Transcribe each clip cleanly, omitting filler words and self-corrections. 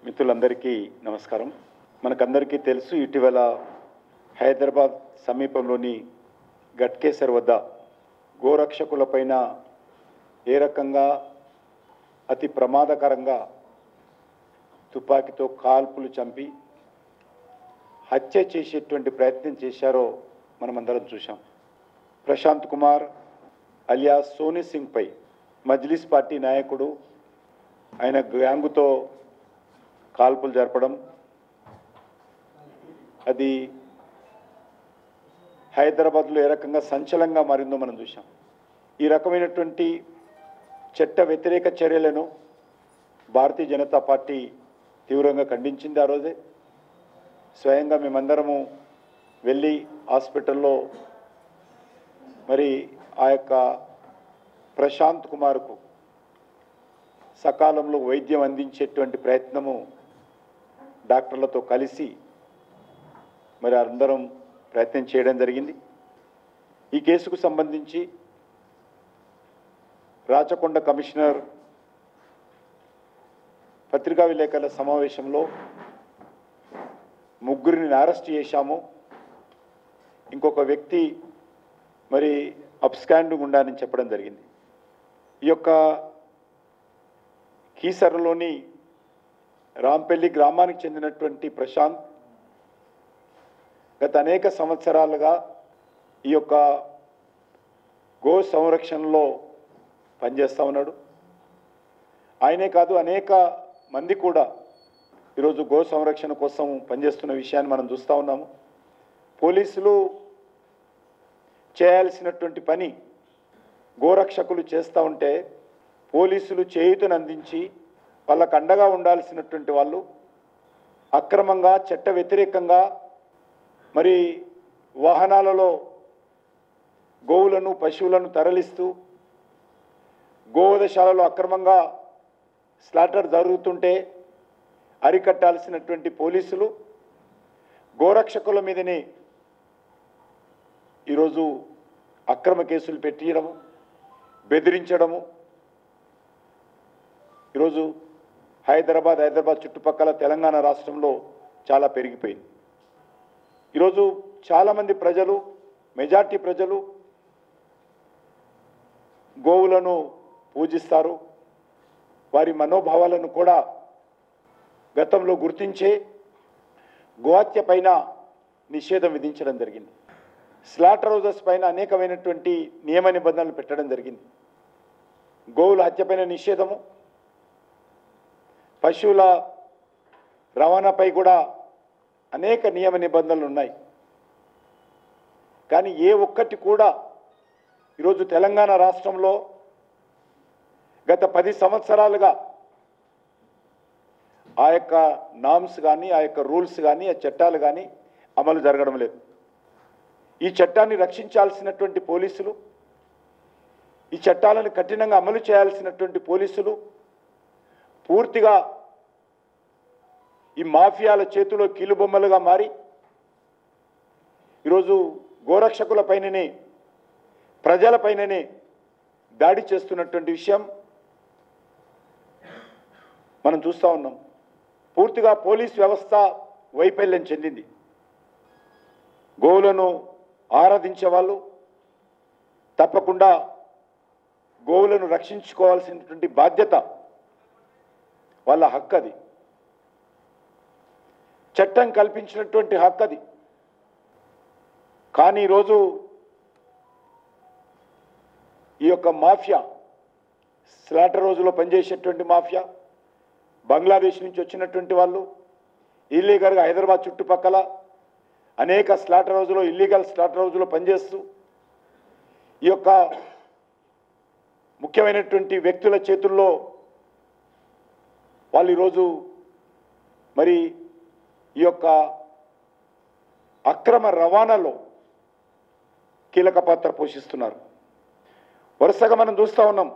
మిత్రులందరికీ నమస్కారం. మనకందరికీ తెలుసు, ఇటీవల హైదరాబాద్ సమీపంలోని గట్కేసర్ వద్ద గోరక్షకులపైన ఏ రకంగా అతి ప్రమాదకరంగా తుపాకీతో కాల్పులు చంపి హత్య చేసేటువంటి ప్రయత్నం చేశారో మనమందరం చూశాం. ప్రశాంత్ కుమార్ అలియాస్ సోనీ సింగ్పై మజ్లిస్ పార్టీ నాయకుడు ఆయన గ్యాంగుతో కాల్పులు జరపడం, అది హైదరాబాద్లో ఏ రకంగా సంచలనంగా మారిందో మనం చూసాం. ఈ రకమైనటువంటి చట్ట వ్యతిరేక చర్యలను భారతీయ జనతా పార్టీ తీవ్రంగా ఖండించింది. ఆ రోజే స్వయంగా మేమందరము వెళ్ళి హాస్పిటల్లో మరి ఆ యొక్క ప్రశాంత్ కుమార్కు సకాలంలో వైద్యం అందించేటువంటి ప్రయత్నము డాక్టర్లతో కలిసి మరి అందరం ప్రయత్నం చేయడం జరిగింది. ఈ కేసుకు సంబంధించి రాచకొండ కమిషనర్ పత్రికా విలేకరుల సమావేశంలో ముగ్గురిని అరెస్ట్ చేశాము, ఇంకొక వ్యక్తి మరి అబ్స్కాండింగ్ ఉండాలని చెప్పడం జరిగింది. ఈ యొక్క కీసరలోని రాంపల్లి గ్రామానికి చెందినటువంటి ప్రశాంత్ గత అనేక సంవత్సరాలుగా ఈ యొక్క గో సంరక్షణలో పనిచేస్తూ ఉన్నాడు. ఆయనే కాదు, అనేక మంది కూడా ఈరోజు గో సంరక్షణ కోసం పనిచేస్తున్న విషయాన్ని మనం చూస్తూ ఉన్నాము. పోలీసులు చేయాల్సినటువంటి పని గోరక్షకులు చేస్తూ ఉంటే పోలీసులు చేయూతను అందించి వాళ్ళకు అండగా ఉండాల్సినటువంటి వాళ్ళు అక్రమంగా చట్ట వ్యతిరేకంగా మరి వాహనాలలో గోవులను పశువులను తరలిస్తూ గోవధశాలలో అక్రమంగా స్లాటర్ జరుగుతుంటే అరికట్టాల్సినటువంటి పోలీసులు గోరక్షకుల మీదనే ఈరోజు అక్రమ కేసులు పెట్టియడము, బెదిరించడము ఈరోజు హైదరాబాద్ చుట్టుపక్కల తెలంగాణ రాష్ట్రంలో చాలా పెరిగిపోయింది. ఈరోజు చాలామంది ప్రజలు, మెజార్టీ ప్రజలు గోవులను పూజిస్తారు. వారి మనోభావాలను కూడా గతంలో గుర్తించే గోహత్య పైన నిషేధం విధించడం జరిగింది. స్లాటర్ హౌజెస్ పైన అనేకమైనటువంటి నియమ నిబంధనలు పెట్టడం జరిగింది. గోవుల హత్య పైన నిషేధము, పశువుల రవాణాపై కూడా అనేక నియమ నిబంధనలు ఉన్నాయి. కానీ ఏ ఒక్కటి కూడా ఈరోజు తెలంగాణ రాష్ట్రంలో గత 10 సంవత్సరాలుగా ఆ యొక్క నామ్స్ కానీ, ఆ యొక్క రూల్స్ కానీ, ఆ చట్టాలు కానీ అమలు జరగడం లేదు. ఈ చట్టాన్ని రక్షించాల్సినటువంటి పోలీసులు, ఈ చట్టాలను కఠినంగా అమలు చేయాల్సినటువంటి పోలీసులు పూర్తిగా ఈ మాఫియాల చేతిలో కీలుబొమ్మలుగా మారి ఈరోజు గోరక్షకులపైననే, ప్రజలపైననే దాడి చేస్తున్నటువంటి విషయం మనం చూస్తూ ఉన్నాం. పూర్తిగా పోలీస్ వ్యవస్థ వైఫల్యం చెందింది. గోవులను ఆరాధించే వాళ్ళు తప్పకుండా గోవులను రక్షించుకోవాల్సినటువంటి బాధ్యత వాళ్ళ హక్కు, అది చట్టం కల్పించినటువంటి హక్కు అది. కానీ ఈరోజు ఈ యొక్క మాఫియా, స్లాటర్ రోజులో పనిచేసేటువంటి మాఫియా, బంగ్లాదేశ్ నుంచి వచ్చినటువంటి వాళ్ళు ఇల్లీగల్గా హైదరాబాద్ చుట్టుపక్కల అనేక స్లాటర్ రోజులో, ఇల్లీగల్ స్లాటర్ రోజులో పనిచేస్తూ ఈ యొక్క ముఖ్యమైనటువంటి వ్యక్తుల చేతుల్లో వాళ్ళు ఈరోజు మరి ఈ యొక్క అక్రమ రవాణాలో కీలక పాత్ర పోషిస్తున్నారు. వరుసగా మనం చూస్తూ ఉన్నాం.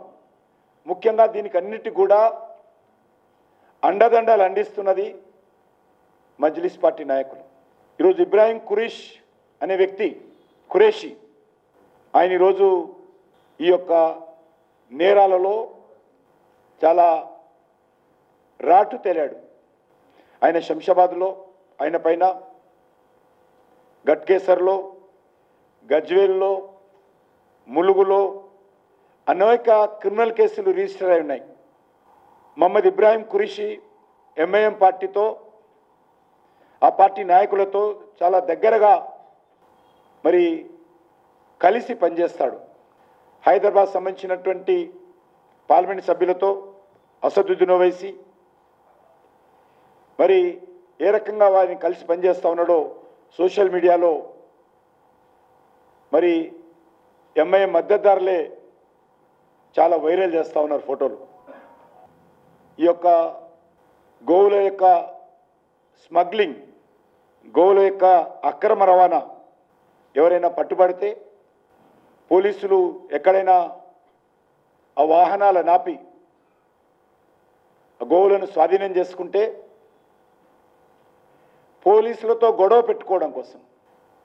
ముఖ్యంగా దీనికి అన్నిటి కూడా అండదండలు అందిస్తున్నది మజ్లిస్ పార్టీ నాయకులు. ఈరోజు ఇబ్రాహీం అనే వ్యక్తి, ఖురేషి, ఆయన ఈరోజు ఈ యొక్క నేరాలలో చాలా రాటు తేలాడు. ఆయన శంషాబాద్లో ఆయన పైన, గట్కేసర్లో, గజ్వేల్లో, ములుగులో అనేక క్రిమినల్ కేసులు రిజిస్టర్ అయి ఉన్నాయి. మహమ్మద్ ఇబ్రాహీం ఖురేషీ ఎంఐఎం పార్టీతో, ఆ పార్టీ నాయకులతో చాలా దగ్గరగా మరి కలిసి పనిచేస్తాడు. హైదరాబాద్ సంబంధించినటువంటి పార్లమెంట్ సభ్యులతో అసదుద్దీన్ ఓవైసీ మరి ఏ రకంగా వారిని కలిసి పనిచేస్తూ ఉన్నాడో సోషల్ మీడియాలో మరి ఎంఐఎం మద్దతుదారులే చాలా వైరల్ చేస్తూ ఉన్నారు ఫోటోలు. ఈ యొక్క గోవుల యొక్క స్మగ్లింగ్, గోవుల యొక్క అక్రమ రవాణా ఎవరైనా పట్టుబడితే పోలీసులు ఎక్కడైనా ఆ వాహనాల నాపి ఆ గోవులను స్వాధీనం చేసుకుంటే పోలీసులతో గొడవ పెట్టుకోవడం కోసం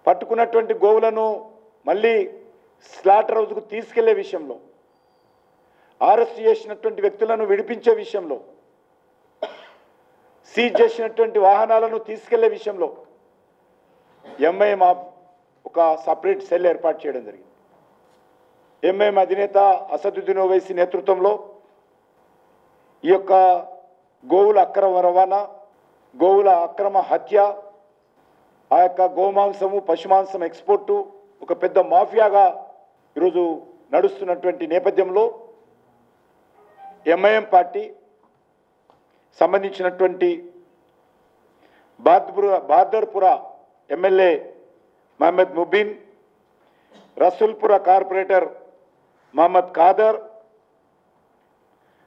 పట్టుకున్నటువంటి గోవులను మళ్ళీ స్లాటర్ హౌస్కు తీసుకెళ్లే విషయంలో, అరెస్ట్ చేసినటువంటి వ్యక్తులను విడిపించే విషయంలో, సీజ్ చేసినటువంటి వాహనాలను తీసుకెళ్లే విషయంలో ఎంఐఎం ఒక సపరేట్ సెల్ ఏర్పాటు చేయడం జరిగింది. ఎంఐఎం అధినేత అసదుద్దీన్ ఓవైసీ నేతృత్వంలో ఈ యొక్క గోవుల అక్రమ రవాణా, గోవుల అక్రమ హత్య, ఆ యొక్క గోమాంసము, పశుమాంసం ఎక్స్పోర్టు ఒక పెద్ద మాఫియాగా ఈరోజు నడుస్తున్నటువంటి నేపథ్యంలో ఎంఐఎం పార్టీ సంబంధించినటువంటి బహదర్పుర ఎమ్మెల్యే మహమ్మద్ ముబీన్, రసూల్పుర కార్పొరేటర్ మహమ్మద్ ఖాదర్,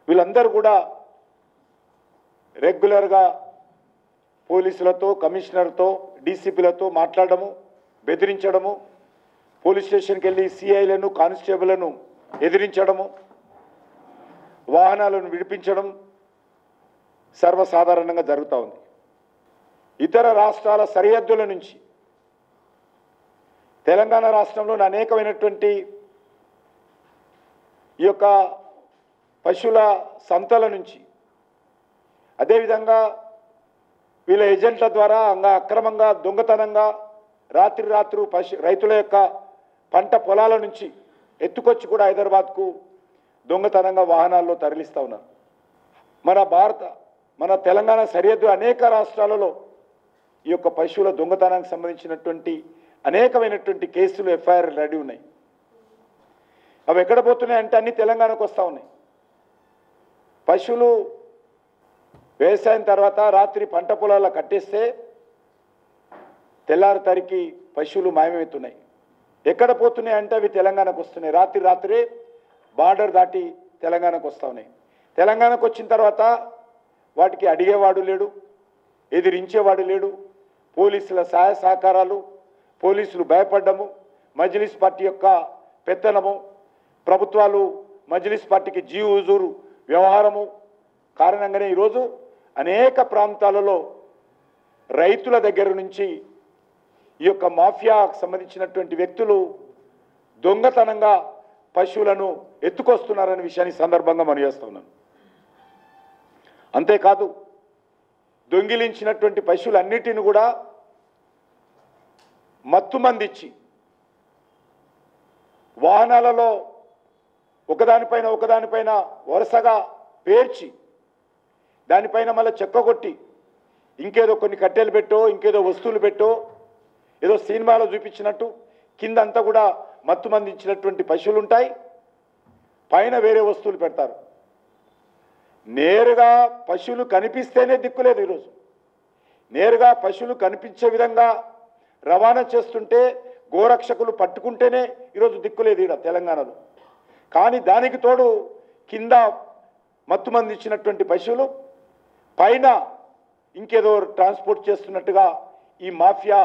వీళ్ళందరూ కూడా రెగ్యులర్గా పోలీసులతో, కమిషనర్తో, డీసీపీలతో మాట్లాడము, బెదిరించడము, పోలీస్ స్టేషన్కి వెళ్ళి సిఐలను, కానిస్టేబుల్లను ఎదిరించడము, వాహనాలను విడిపించడం సర్వసాధారణంగా జరుగుతూ ఉంది. ఇతర రాష్ట్రాల సరిహద్దుల నుంచి తెలంగాణ రాష్ట్రంలోని అనేకమైనటువంటి ఈ యొక్క పశువుల సంతల నుంచి, అదేవిధంగా వీళ్ళ ఏజెంట్ల ద్వారా అక్రమంగా దొంగతనంగా రాత్రి రైతుల యొక్క పంట పొలాల నుంచి ఎత్తుకొచ్చి కూడా హైదరాబాద్కు దొంగతనంగా వాహనాల్లో తరలిస్తూ ఉన్నారు. మన తెలంగాణ సరిహద్దు అనేక రాష్ట్రాలలో ఈ యొక్క పశువుల దొంగతనానికి సంబంధించినటువంటి అనేకమైనటువంటి కేసులు, ఎఫ్ఐఆర్ రెడీ ఉన్నాయి. అవి ఎక్కడ పోతున్నాయంటే అన్ని తెలంగాణకు వస్తూ ఉన్నాయి. పశువులు వ్యవసాయం తర్వాత రాత్రి పంట పొలాల్లో కట్టేస్తే తెల్లారి తరికి పశువులు మాయమవుతున్నాయి. ఎక్కడ పోతున్నాయి అంటే అవి తెలంగాణకు వస్తున్నాయి. రాత్రే బార్డర్ దాటి తెలంగాణకు వస్తూ ఉన్నాయి. తెలంగాణకు వచ్చిన తర్వాత వాటికి అడిగేవాడు లేడు, ఎదిరించేవాడు లేడు. పోలీసుల సహాయ సహకారాలు, పోలీసులు భయపడ్డము, మజ్లిస్ పార్టీ యొక్క పెత్తనము, ప్రభుత్వాలు మజ్లిస్ పార్టీకి జీ హుజూరు వ్యవహారము కారణంగానే ఈరోజు అనేక ప్రాంతాలలో రైతుల దగ్గర నుంచి ఈ యొక్క మాఫియాకు సంబంధించినటువంటి వ్యక్తులు దొంగతనంగా పశువులను ఎత్తుకొస్తున్నారనే విషయాన్ని సందర్భంగా మనం చేస్తున్నాను. అంతేకాదు దొంగిలించినటువంటి పశువులన్నిటిని కూడా మత్తుమందిచ్చి వాహనాలలో ఒకదానిపైన వరుసగా పేర్చి దానిపైన మళ్ళీ చెక్కగొట్టి ఇంకేదో కొన్ని కట్టెలు పెట్టో, ఇంకేదో వస్తువులు పెట్టో, ఏదో సినిమాలో చూపించినట్టు కింద అంతా కూడా మత్తుమందించినటువంటి పశువులు ఉంటాయి, పైన వేరే వస్తువులు పెడతారు. నేరుగా పశువులు కనిపిస్తేనే దిక్కులేదు. ఈరోజు నేరుగా పశువులు కనిపించే విధంగా రవాణా చేస్తుంటే గోరక్షకులు పట్టుకుంటేనే ఈరోజు దిక్కులేదు ఈడ తెలంగాణలో. కానీ దానికి తోడు కింద మత్తుమందించినటువంటి పశువులు, పైన ఇంకేదో ట్రాన్స్పోర్ట్ చేస్తున్నట్టుగా ఈ మాఫియా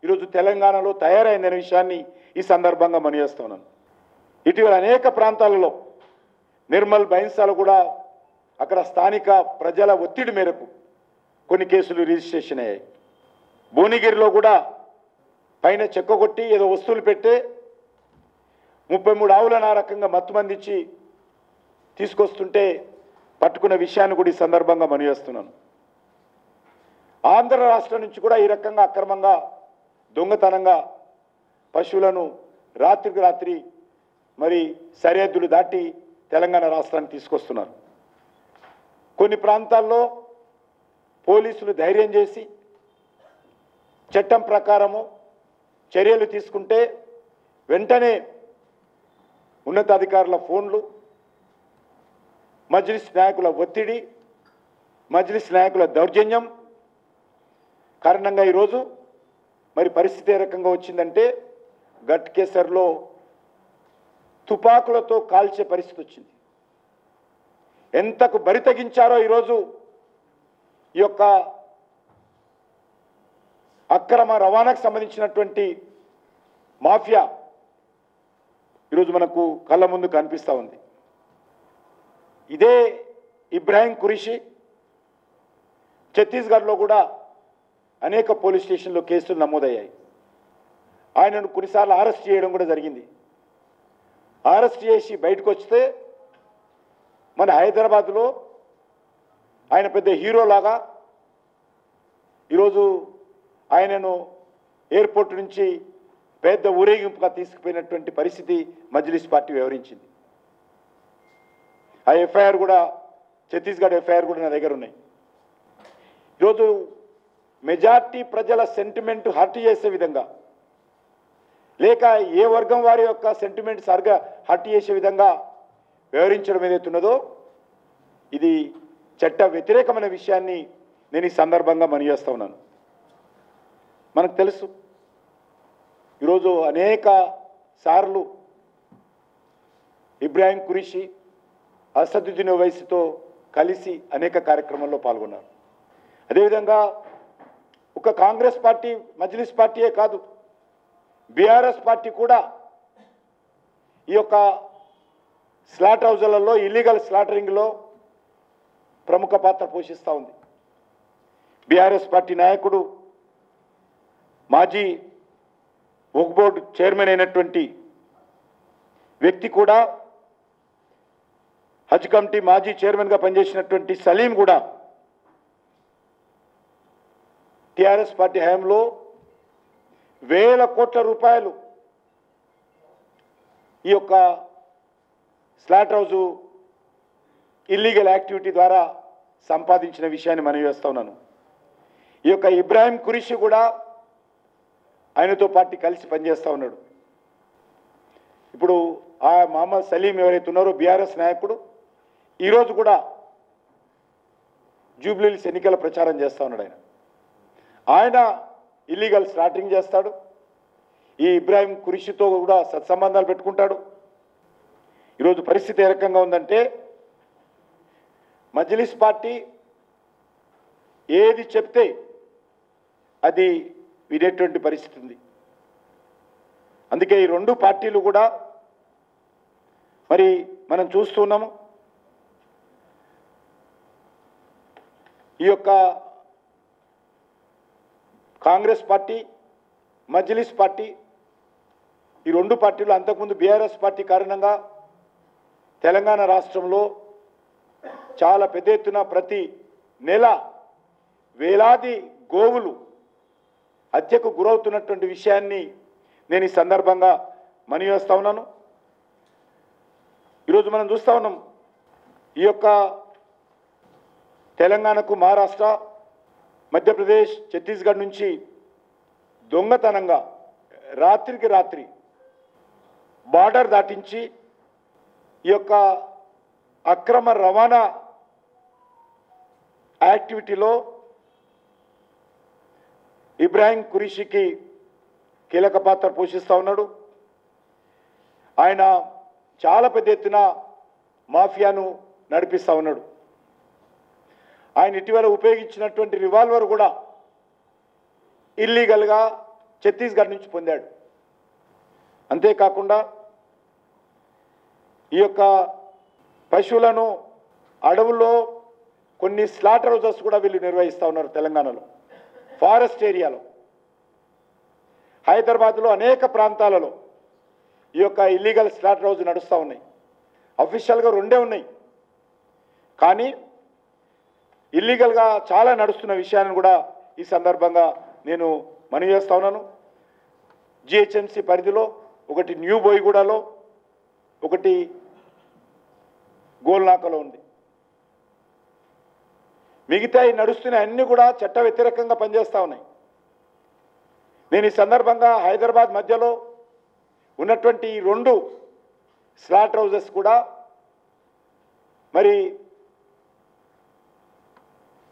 ఈరోజు తెలంగాణలో తయారైందనే విషయాన్ని ఈ సందర్భంగా మనం చేస్తున్నాను. ఇటీవల అనేక ప్రాంతాలలో నిర్మల్, బైన్సాలో కూడా అక్కడ స్థానిక ప్రజల ఒత్తిడి మేరకు కొన్ని కేసులు రిజిస్ట్రేషన్ అయ్యాయి. భువనగిరిలో కూడా పైన చెక్కగొట్టి ఏదో వస్తువులు పెట్టే 33 ఆవులను ఆ రకంగా మత్తుమందించి తీసుకొస్తుంటే పట్టుకున్న విషయాన్ని కూడా ఈ సందర్భంగా మనం చేస్తున్నాను. ఆంధ్ర రాష్ట్రం నుంచి కూడా ఈ రకంగా అక్రమంగా దొంగతనంగా పశువులను రాత్రికి రాత్రి మరి సరిహద్దులు దాటి తెలంగాణ రాష్ట్రానికి తీసుకొస్తున్నారు. కొన్ని ప్రాంతాల్లో పోలీసులు ధైర్యం చేసి చట్టం ప్రకారము చర్యలు తీసుకుంటే వెంటనే ఉన్నతాధికారుల ఫోన్లు, మజ్లిస్ నాయకుల ఒత్తిడి, మజ్లిస్ నాయకుల దౌర్జన్యం కారణంగా ఈరోజు మరి పరిస్థితి ఏ రకంగా వచ్చిందంటే గట్కేసర్లో తుపాకులతో కాల్చే పరిస్థితి వచ్చింది. ఎంతకు బరి తెగించారో ఈరోజు ఈ యొక్క అక్రమ రవాణాకు సంబంధించినటువంటి మాఫియా ఈరోజు మనకు కళ్ళ ముందు కనిపిస్తూ ఉంది. ఇదే ఇబ్రాహీం ఖురేషీ ఛత్తీస్గఢ్లో కూడా అనేక పోలీస్ స్టేషన్లో కేసులు నమోదయ్యాయి. ఆయనను కొన్నిసార్లు అరెస్ట్ చేయడం కూడా జరిగింది. అరెస్ట్ చేసి బయటకు వస్తే మన హైదరాబాద్లో ఆయన పెద్ద హీరోలాగా ఈరోజు ఆయనను ఎయిర్పోర్ట్ నుంచి పెద్ద ఊరేగింపుగా తీసుకుపోయినటువంటి పరిస్థితి మజ్లిస్ పార్టీ వివరించింది. ఆ ఎఫ్ఐఆర్ కూడా ఛత్తీస్గఢ్ ఎఫ్ఐఆర్ కూడా నా దగ్గర ఉన్నాయి. ఈరోజు మెజార్టీ ప్రజల సెంటిమెంట్ హర్ట్ చేసే విధంగా లేక ఏ వర్గం వారి యొక్క సెంటిమెంట్ సరిగా హర్ట్ చేసే విధంగా వివరించడం ఏదైతున్నదో ఇది చట్ట వ్యతిరేకమైన విషయాన్ని నేను ఈ సందర్భంగా మనవిచేస్తా ఉన్నాను. మనకు తెలుసు ఈరోజు అనేక సార్లు ఇబ్రాహీం ఖురేషీ అసదుద్దీన్ ఓవైసీతో కలిసి అనేక కార్యక్రమాల్లో పాల్గొన్నారు. అదేవిధంగా ఒక కాంగ్రెస్ పార్టీ మజ్లిస్ పార్టీయే కాదు, బీఆర్ఎస్ పార్టీ కూడా ఈ యొక్క స్లాటర్ హౌజులలో ఇల్లీగల్ స్లాటరింగ్లో ప్రముఖ పాత్ర పోషిస్తూ ఉంది. బీఆర్ఎస్ పార్టీ నాయకుడు మాజీ వక్ఫ్ బోర్డు చైర్మన్ అయినటువంటి వ్యక్తి కూడా, హజ్ కమిటీ మాజీ చైర్మన్గా పనిచేసినటువంటి సలీం కూడా టీఆర్ఎస్ పార్టీ హయాంలో వేల కోట్ల రూపాయలు ఈ యొక్క స్లాటర్ హౌజు ఇల్లీగల్ యాక్టివిటీ ద్వారా సంపాదించిన విషయాన్ని మనం చేస్తా ఉన్నాను. ఈ యొక్క ఇబ్రాహీం ఖురేషీ కూడా ఆయనతో పాటు కలిసి పనిచేస్తూ ఉన్నాడు. ఇప్పుడు ఆ మహమ్మద్ సలీం ఎవరైతే ఉన్నారో బీఆర్ఎస్ నాయకుడు ఈరోజు కూడా జూబ్లీహిల్స్ ఎన్నికల ప్రచారం చేస్తూ ఉన్నాడు. ఆయన ఇల్లీగల్ స్లాటరింగ్ చేస్తాడు, ఈ ఇబ్రాహీం ఖురేషీతో కూడా సత్సంబంధాలు పెట్టుకుంటాడు. ఈరోజు పరిస్థితి ఏ రకంగా ఉందంటే మజ్లిస్ పార్టీ ఏది చెప్తే అది వినేటువంటి పరిస్థితి ఉంది. అందుకే ఈ రెండు పార్టీలు కూడా మరి మనం చూస్తున్నాము. ఈ యొక్క కాంగ్రెస్ పార్టీ, మజ్లిస్ పార్టీ, ఈ రెండు పార్టీలు అంతకుముందు బీఆర్ఎస్ పార్టీ కారణంగా తెలంగాణ రాష్ట్రంలో చాలా పెద్ద ఎత్తున ప్రతి నెల వేలాది గోవులు హత్యకు గురవుతున్నటువంటి విషయాన్ని నేను ఈ సందర్భంగా మనవిచేస్తా ఉన్నాను. ఈరోజు మనం చూస్తూ ఉన్నాం ఈ యొక్క తెలంగాణకు మహారాష్ట్ర, మధ్యప్రదేశ్, ఛత్తీస్గఢ్ నుంచి దొంగతనంగా రాత్రికి రాత్రి బార్డర్ దాటించి ఈ యొక్క అక్రమ రవాణా యాక్టివిటీలో ఇబ్రాహీం ఖురేషీకి కీలక పాత్ర పోషిస్తూ ఉన్నాడు. ఆయన చాలా పెద్ద ఎత్తున మాఫియాను నడిపిస్తూ ఉన్నాడు. ఆయన ఇటీవల ఉపయోగించినటువంటి రివాల్వర్ కూడా ఇల్లీగల్గా ఛత్తీస్గఢ్ నుంచి పొందాడు. అంతేకాకుండా ఈ యొక్క పశువులను అడవుల్లో కొన్ని స్లాటర్ హౌజెస్ కూడా వీళ్ళు నిర్వహిస్తూ ఉన్నారు. తెలంగాణలో ఫారెస్ట్ ఏరియాలో, హైదరాబాద్లో అనేక ప్రాంతాలలో ఈ యొక్క ఇల్లీగల్ స్లాటర్ హౌజ్ నడుస్తూ ఉన్నాయి. అఫీషియల్గా రెండే ఉన్నాయి, కానీ ఇల్లీగల్గా చాలా నడుస్తున్న విషయాన్ని కూడా ఈ సందర్భంగా నేను మనవి చేస్తా ఉన్నాను. జిహెచ్ఎంసీ పరిధిలో ఒకటి న్యూ బోయిగూడలో, ఒకటి గోల్నాకలో ఉంది. మిగతా నడుస్తున్న అన్నీ కూడా చట్ట వ్యతిరేకంగా పనిచేస్తూ ఉన్నాయి. నేను ఈ సందర్భంగా హైదరాబాద్ మధ్యలో ఉన్నటువంటి ఈ 2 స్లాటర్ హౌజెస్ కూడా మరి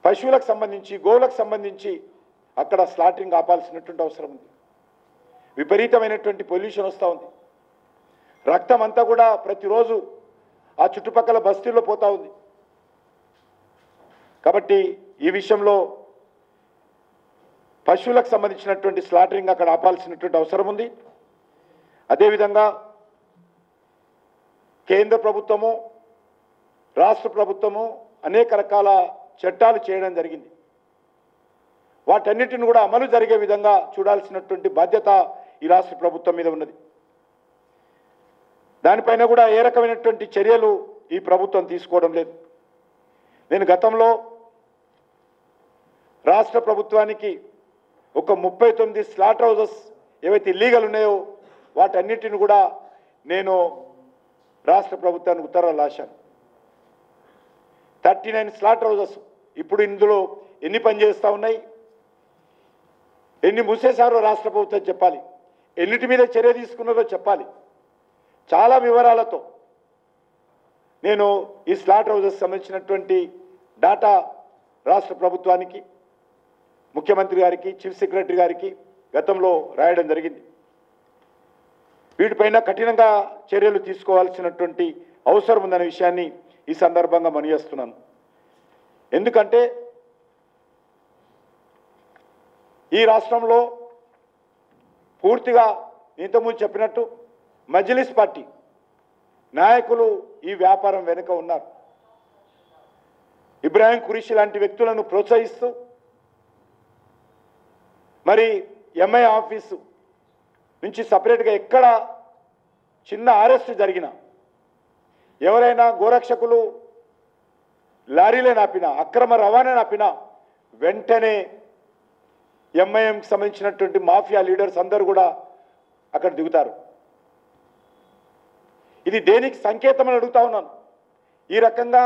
పశువులకు సంబంధించి, గోవులకు సంబంధించి అక్కడ స్లాటరింగ్ ఆపాల్సినటువంటి అవసరం ఉంది. విపరీతమైనటువంటి పొల్యూషన్ వస్తూ ఉంది. రక్తం అంతా కూడా ప్రతిరోజు ఆ చుట్టుపక్కల బస్తీల్లో పోతూ ఉంది. కాబట్టి ఈ విషయంలో పశువులకు సంబంధించినటువంటి స్లాటరింగ్ అక్కడ ఆపాల్సినటువంటి అవసరం ఉంది. అదేవిధంగా కేంద్ర ప్రభుత్వము, రాష్ట్ర ప్రభుత్వము అనేక రకాల చట్టాలు చేయడం జరిగింది. వాటన్నిటిని కూడా అమలు జరిగే విధంగా చూడాల్సినటువంటి బాధ్యత ఈ రాష్ట్ర ప్రభుత్వం మీద ఉన్నది. దానిపైన కూడా ఏ రకమైనటువంటి చర్యలు ఈ ప్రభుత్వం తీసుకోవడం లేదు. నేను గతంలో రాష్ట్ర ప్రభుత్వానికి ఒక 39 స్లాటర్ హౌజెస్ ఏవైతే ఇల్లీగల్ ఉన్నాయో వాటన్నిటిని కూడా నేను రాష్ట్ర ప్రభుత్వానికి ఉత్తర్వులు రాశాను. 39 స్లాటర్ హౌజెస్ ఇప్పుడు ఇందులో ఎన్ని పనిచేస్తూ ఉన్నాయి, ఎన్ని మూసేశారో రాష్ట్ర ప్రభుత్వం చెప్పాలి, ఎన్నిటి మీద చర్య తీసుకున్నారో చెప్పాలి. చాలా వివరాలతో నేను ఈ స్లాటర్ హౌజెస్ సంబంధించినటువంటి డాటా రాష్ట్ర ప్రభుత్వానికి, ముఖ్యమంత్రి గారికి, చీఫ్ సెక్రటరీ గారికి గతంలో రాయడం జరిగింది. వీటిపైన కఠినంగా చర్యలు తీసుకోవాల్సినటువంటి అవసరం ఉందనే విషయాన్ని ఈ సందర్భంగా మనవి చేస్తున్నాను. ఎందుకంటే ఈ రాష్ట్రంలో పూర్తిగా ఇంతకుముందు చెప్పినట్టు మజ్లిస్ పార్టీ నాయకులు ఈ వ్యాపారం వెనుక ఉన్నారు. ఇబ్రాహిం ఖురేషీ లాంటి వ్యక్తులను ప్రోత్సహిస్తూ మరి ఎంఐ ఆఫీసు నుంచి సపరేట్గా ఎక్కడ చిన్న అరెస్ట్ జరిగినా, ఎవరైనా గోరక్షకులు లారీలే నాపినా, అక్రమ రవాణా నాపినా వెంటనే ఎంఐఎంకి సంబంధించినటువంటి మాఫియా లీడర్స్ అందరూ కూడా అక్కడ దిగుతారు. ఇది దేనికి సంకేతం అని అడుగుతా ఉన్నాను. ఈ రకంగా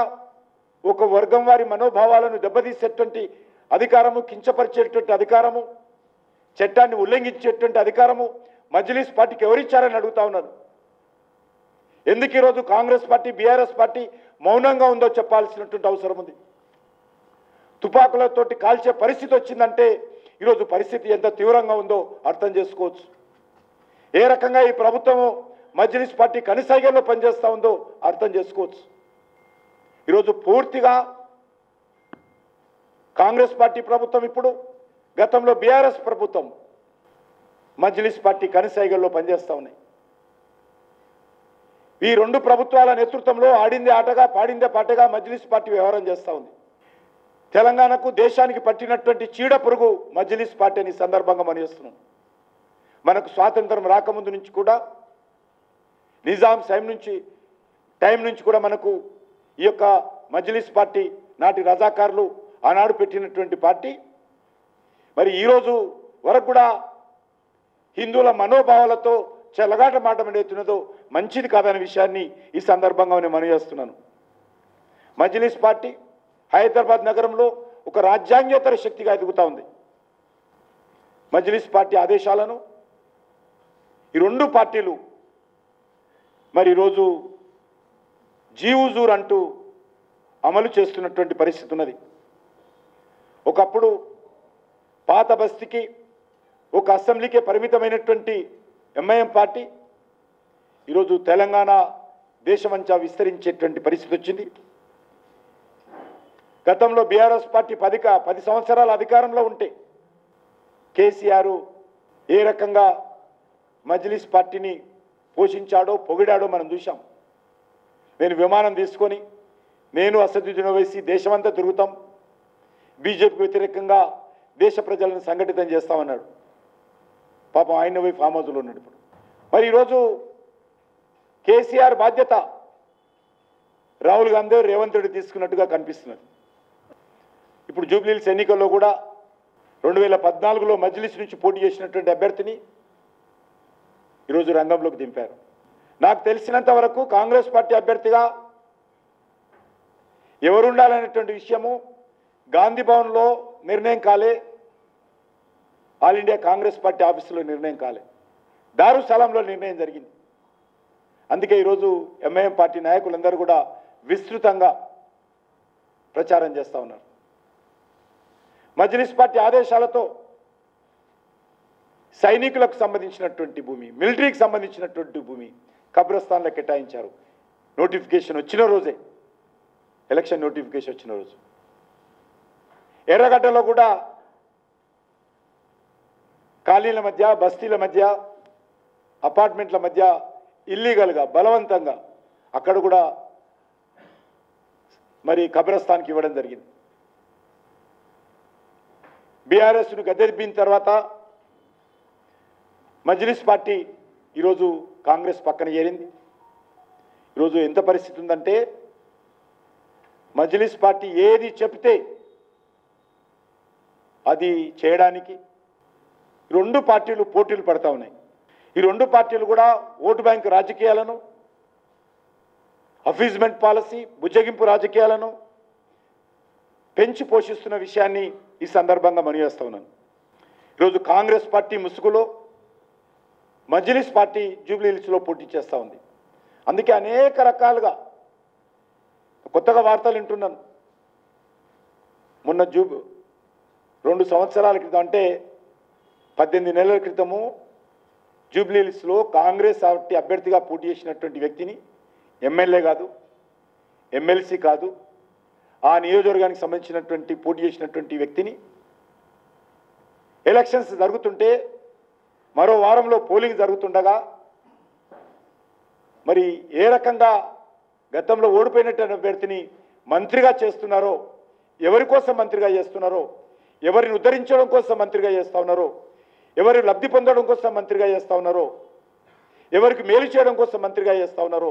ఒక వర్గం వారి మనోభావాలను దెబ్బతీసేటువంటి అధికారము, కించపరిచేటువంటి అధికారము, చట్టాన్ని ఉల్లంఘించేటువంటి అధికారము మజ్లిస్ పార్టీకి ఎవరిచ్చారని అడుగుతా ఉన్నాను. ఎందుకు ఈరోజు కాంగ్రెస్ పార్టీ, బీఆర్ఎస్ పార్టీ మౌనంగా ఉందో చెప్పాల్సినటువంటి అవసరం ఉంది. తుపాకులతోటి కాల్చే పరిస్థితి వచ్చిందంటే ఈరోజు పరిస్థితి ఎంత తీవ్రంగా ఉందో అర్థం చేసుకోవచ్చు. ఏ రకంగా ఈ ప్రభుత్వము మజ్లిస్ పార్టీ కనిసైగల్లో పనిచేస్తూ ఉందో అర్థం చేసుకోవచ్చు. ఈరోజు పూర్తిగా కాంగ్రెస్ పార్టీ ప్రభుత్వం, ఇప్పుడు గతంలో బీఆర్ఎస్ ప్రభుత్వం మజ్లిస్ పార్టీ కనిసైగల్లో పనిచేస్తూ ఉన్నాయి. ఈ 2 ప్రభుత్వాల నేతృత్వంలో ఆడిందే ఆటగా, పాడిందే పాటగా మజ్లిస్ పార్టీ వ్యవహారం చేస్తూ ఉంది. తెలంగాణకు, దేశానికి పట్టినటువంటి చీడ పురుగు మజ్లిస్ పార్టీ అని సందర్భంగా మనం చేస్తున్నాం. మనకు స్వాతంత్రం రాకముందు నుంచి కూడా, నిజాం టైం నుంచి కూడా మనకు ఈ యొక్క మజ్లిస్ పార్టీ, నాటి రజాకారులు ఆనాడు పెట్టినటువంటి పార్టీ మరి ఈరోజు వరకు కూడా హిందువుల మనోభావాలతో చెలగాట మాట ఏదైతున్నదో మంచిది కాదనే విషయాన్ని ఈ సందర్భంగా నేను మనవి చేస్తున్నాను. మజ్లిస్ పార్టీ హైదరాబాద్ నగరంలో ఒక రాజ్యాంగేతర శక్తిగా ఎదుగుతూ ఉంది. మజ్లిస్ పార్టీ ఆదేశాలను ఈ 2 పార్టీలు మరి ఈరోజు జీవుజూర్ అంటూ అమలు చేస్తున్నటువంటి పరిస్థితి ఉన్నది. ఒకప్పుడు పాత బస్తీకి, ఒక అసెంబ్లీకే పరిమితమైనటువంటి ఎంఐఎం పార్టీ ఈరోజు తెలంగాణ దేశమంతా విస్తరించేటువంటి పరిస్థితి వచ్చింది. గతంలో బీఆర్ఎస్ పార్టీ 10 సంవత్సరాల అధికారంలో ఉంటే కేసీఆర్ ఏ రకంగా మజ్లిస్ పార్టీని పోషించాడో, పొగిడాడో మనం చూసాం. నేను విమానం తీసుకొని నేను అసదుద్దీన్ ఓవైసీ దేశమంతా తిరుగుతాం, బీజేపీకి వ్యతిరేకంగా దేశ ప్రజలను సంఘటితం చేస్తామన్నాడు. పాపం ఆయన పోయి ఫామ్ హౌస్లో ఉన్నాడు. ఇప్పుడు మరి ఈరోజు కేసీఆర్ బాధ్యత రాహుల్ గాంధీ, రేవంత్ రెడ్డి తీసుకున్నట్టుగా కనిపిస్తున్నది. ఇప్పుడు జూబ్లీహిల్స్ ఎన్నికల్లో కూడా 2014లో మజ్లిస్ నుంచి పోటీ చేసినటువంటి అభ్యర్థిని ఈరోజు రంగంలోకి దింపారు. నాకు తెలిసినంత వరకు కాంగ్రెస్ పార్టీ అభ్యర్థిగా ఎవరుండాలనేటువంటి విషయము గాంధీ భవన్లో నిర్ణయం కాలే, ఆల్ ఇండియా కాంగ్రెస్ పార్టీ ఆఫీసులో నిర్ణయం కాలే, దారుసలాంలో నిర్ణయం జరిగింది. అందుకే ఈరోజు ఎంఐఎం పార్టీ నాయకులందరూ కూడా విస్తృతంగా ప్రచారం చేస్తూ ఉన్నారు. మజ్లిస్ పార్టీ ఆదేశాలతో సైనికులకు సంబంధించినటువంటి భూమి, మిలిటరీకి సంబంధించినటువంటి భూమి కబ్రస్థాన్లో కేటాయించారు. నోటిఫికేషన్ వచ్చిన రోజే, ఎలక్షన్ నోటిఫికేషన్ వచ్చిన రోజు ఎర్రగడ్డలో కూడా ఖాళీల మధ్య, బస్తీల మధ్య, అపార్ట్మెంట్ల మధ్య ఇల్లీగల్గా బలవంతంగా అక్కడ కూడా మరి కబ్రస్థాన్కి ఇవ్వడం జరిగింది. బీఆర్ఎస్ను గద్దెదింపిన తర్వాత మజ్లిస్ పార్టీ ఈరోజు కాంగ్రెస్ పక్కన చేరింది. ఈరోజు ఎంత పరిస్థితి ఉందంటే మజ్లిస్ పార్టీ ఏది చెప్తే అది చేయడానికి రెండు పార్టీలు పోటీలు పడతా ఉన్నాయి. ఈ రెండు పార్టీలు కూడా ఓటు బ్యాంకు రాజకీయాలను, అఫీజ్మెంట్ పాలసీ, బుజ్జగింపు రాజకీయాలను పెంచి పోషిస్తున్న విషయాన్ని ఈ సందర్భంగా మనవేస్తా ఉన్నాను. ఈరోజు కాంగ్రెస్ పార్టీ ముసుగులో మజ్లిస్ పార్టీ జూబ్లీ హిల్స్లో పోటీ చేస్తూ ఉంది. అందుకే అనేక రకాలుగా కొత్తగా వార్తలు వింటున్నాను. మొన్న 2 సంవత్సరాల క్రితం, అంటే 18 నెలల క్రితము జూబ్లీ హిల్స్లో కాంగ్రెస్ పార్టీ అభ్యర్థిగా పోటీ చేసినటువంటి వ్యక్తిని, ఎమ్మెల్యే కాదు, ఎమ్మెల్సీ కాదు, ఆ నియోజకవర్గానికి సంబంధించినటువంటి పోటీ చేసినటువంటి వ్యక్తిని ఎలక్షన్స్ జరుగుతుంటే, మరో వారంలో పోలింగ్ జరుగుతుండగా మరి ఏ రకంగా గతంలో ఓడిపోయినటువంటి అభ్యర్థిని మంత్రిగా చేస్తున్నారో, ఎవరి కోసం మంత్రిగా చేస్తున్నారో, ఎవరిని ఉద్ధరించడం కోసం మంత్రిగా చేస్తూ ఉన్నారో, ఎవరు లబ్ధి పొందడం కోసం మంత్రిగా చేస్తూ ఉన్నారో, ఎవరికి మేలు చేయడం కోసం మంత్రిగా చేస్తూ ఉన్నారో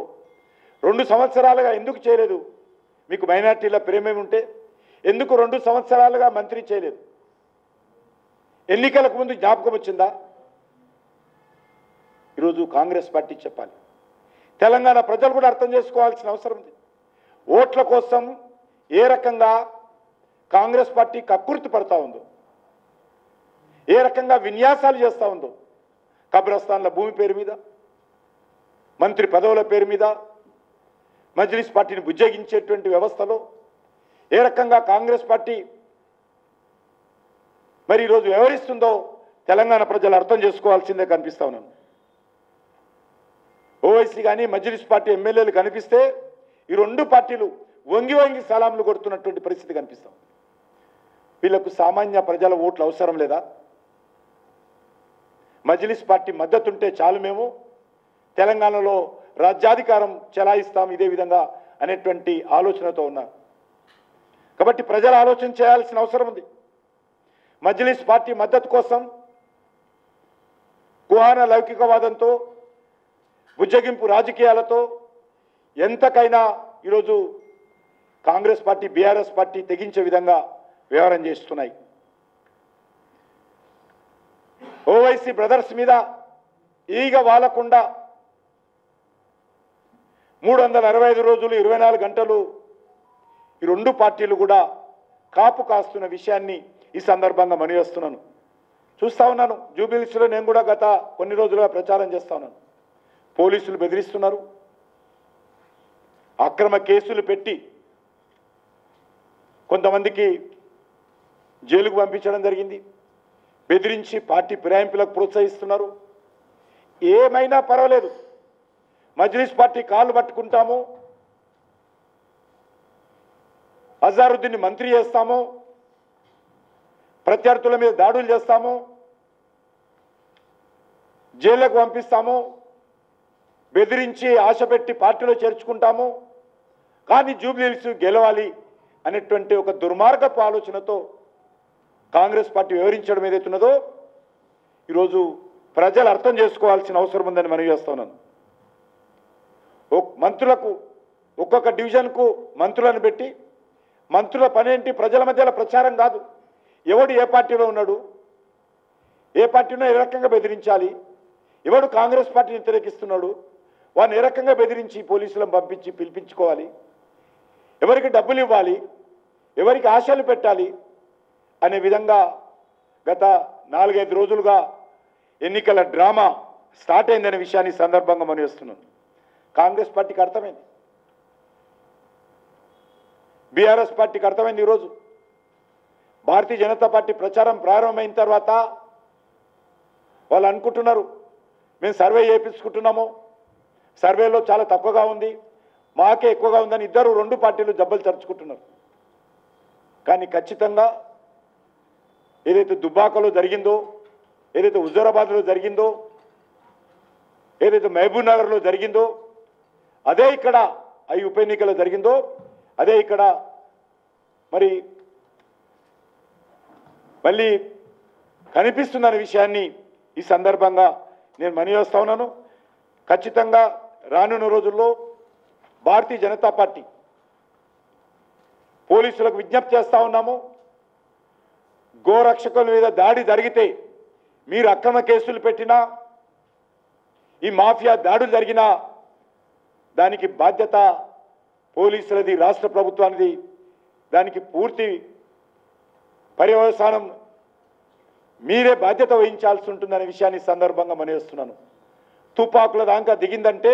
2 సంవత్సరాలుగా ఎందుకు చేయలేదు? మీకు మైనార్టీల ప్రేమేమి ఉంటే ఎందుకు 2 సంవత్సరాలుగా మంత్రి చేయలేదు? ఎన్నికలకు ముందు జ్ఞాపకం వచ్చిందా? ఈరోజు కాంగ్రెస్ పార్టీ చెప్పాలి. తెలంగాణ ప్రజలు కూడా అర్థం చేసుకోవాల్సిన అవసరం ఉంది. ఓట్ల కోసం ఏ రకంగా కాంగ్రెస్ పార్టీ కక్కుర్తి పడతా ఉందో, ఏ రకంగా విన్యాసాలు చేస్తూ ఉందో, కబ్రస్థాన్ల భూమి పేరు మీద, మంత్రి పదవుల పేరు మీద, మజ్లిస్ పార్టీని బుజ్జగించేటువంటి వ్యవస్థలో ఏ రకంగా కాంగ్రెస్ పార్టీ మరి ఈరోజు వ్యవహరిస్తుందో తెలంగాణ ప్రజలు అర్థం చేసుకోవాల్సిందే కనిపిస్తా ఉన్నాను. ఓవైసీ కానీ మజ్లిస్ పార్టీ ఎమ్మెల్యేలు కనిపిస్తే ఈ రెండు పార్టీలు వంగి వంగి సలాంలు కొడుతున్నటువంటి పరిస్థితి కనిపిస్తాం. వీళ్లకు సామాన్య ప్రజల ఓట్లు అవసరం లేదా? మజ్లిస్ పార్టీ మద్దతుంటే చాలు, మేము తెలంగాణలో రాజ్యాధికారం చెలాయిస్తాం ఇదే విధంగా అనేటువంటి ఆలోచనతో ఉన్నారు. కాబట్టి ప్రజలు ఆలోచన చేయాల్సిన అవసరం ఉంది. మజ్లిస్ పార్టీ మద్దతు కోసం కుహాన లౌకికవాదంతో, బుజ్జగింపు రాజకీయాలతో ఎంతకైనా ఈరోజు కాంగ్రెస్ పార్టీ, బీఆర్ఎస్ పార్టీ తెగించే విధంగా వ్యవహారం చేస్తున్నాయి. ఓవైసీ బ్రదర్స్ మీద ఈగ వాలకుండా 365 రోజులు 24 గంటలు ఈ రెండు పార్టీలు కూడా కాపు కాస్తున్న విషయాన్ని ఈ సందర్భంగా మనవేస్తున్నాను. చూస్తూ ఉన్నాను. జూబ్లీ హిల్స్లో నేను కూడా గత కొన్ని రోజులుగా ప్రచారం చేస్తూ ఉన్నాను. పోలీసులు బెదిరిస్తున్నారు, అక్రమ కేసులు పెట్టి కొంతమందికి జైలుకు పంపించడం జరిగింది, బెదిరించి పార్టీ ఫిరాయింపులకు ప్రోత్సహిస్తున్నారు. ఏమైనా పర్వాలేదు, మజ్లిస్ పార్టీ కాళ్ళు పట్టుకుంటాము, అజారుద్దీన్ని మంత్రి చేస్తాము, ప్రత్యర్థుల మీద దాడులు చేస్తాము, జైళ్లకు పంపిస్తాము, బెదిరించి ఆశపెట్టి పార్టీలో చేర్చుకుంటాము. కానీ జూబ్లీ హిల్స్ గెలవాలి అనేటువంటి ఒక దుర్మార్గపు ఆలోచనతో కాంగ్రెస్ పార్టీ వివరించడం ఏదైతున్నదో ఈరోజు ప్రజలు అర్థం చేసుకోవాల్సిన అవసరం ఉందని మనవి చేస్తున్నాను. మంత్రులకు ఒక్కొక్క డివిజన్కు మంత్రులను పెట్టి, మంత్రుల పనేంటి? ప్రజల మధ్యలో ప్రచారం కాదు, ఎవడు ఏ పార్టీలో ఉన్నాడు, ఏ పార్టీలో ఏ రకంగా బెదిరించాలి, ఎవడు కాంగ్రెస్ పార్టీని వ్యతిరేకిస్తున్నాడు, వాడిని ఏ రకంగా బెదిరించి పోలీసులను పంపించి పిలిపించుకోవాలి, ఎవరికి డబ్బులు ఇవ్వాలి, ఎవరికి ఆశలు పెట్టాలి అనే విధంగా గత 4-5 రోజులుగా ఎన్నికల డ్రామా స్టార్ట్ అయిందనే విషయాన్ని సందర్భంగా మనం చేస్తున్నాను. కాంగ్రెస్ పార్టీకి అర్థమైంది, బీఆర్ఎస్ పార్టీకి అర్థమైంది. ఈరోజు భారతీయ జనతా పార్టీ ప్రచారం ప్రారంభమైన తర్వాత వాళ్ళు అనుకుంటున్నారు మేము సర్వే చేయించుకుంటున్నాము, సర్వేలో చాలా తక్కువగా ఉంది, మాకే ఎక్కువగా ఉందని ఇద్దరు 2 పార్టీలు జబ్బలు తరుచుకుంటున్నారు. కానీ ఖచ్చితంగా ఏదైతే దుబ్బాకలో జరిగిందో, ఏదైతే హుజూరాబాద్లో జరిగిందో, ఏదైతే మహబూబ్ నగర్లో జరిగిందో, అదే ఇక్కడ ఈ ఉప ఎన్నికలో జరిగిందో, అదే ఇక్కడ మరి మళ్ళీ కనిపిస్తుందనే విషయాన్ని ఈ సందర్భంగా నేను మనవి చేస్తా ఉన్నాను. ఖచ్చితంగా రానున్న రోజుల్లో భారతీయ జనతా పార్టీ పోలీసులకు విజ్ఞప్తి చేస్తూ ఉన్నాము, గోరక్షకుల మీద దాడి జరిగితే మీరు అక్రమ కేసులు పెట్టినా, ఈ మాఫియా దాడులు జరిగినా దానికి బాధ్యత పోలీసులది, రాష్ట్ర ప్రభుత్వానిది. దానికి పూర్తి పర్యవసానం మీరే బాధ్యత వహించాల్సి ఉంటుందనే విషయాన్ని సందర్భంగా మనవేస్తున్నాను. తుపాకుల దాకా దిగిందంటే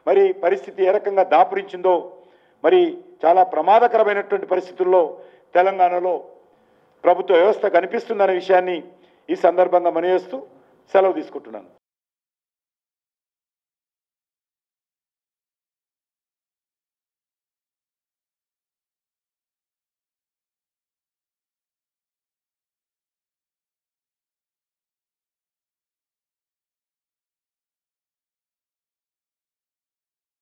మరి పరిస్థితి ఏ రకంగా దాపురించిందో, మరి చాలా ప్రమాదకరమైనటువంటి పరిస్థితుల్లో తెలంగాణలో ప్రభుత్వ వ్యవస్థ కనిపిస్తుందనే విషయాన్ని ఈ సందర్భంగా మనవేస్తూ సెలవు తీసుకుంటున్నాను.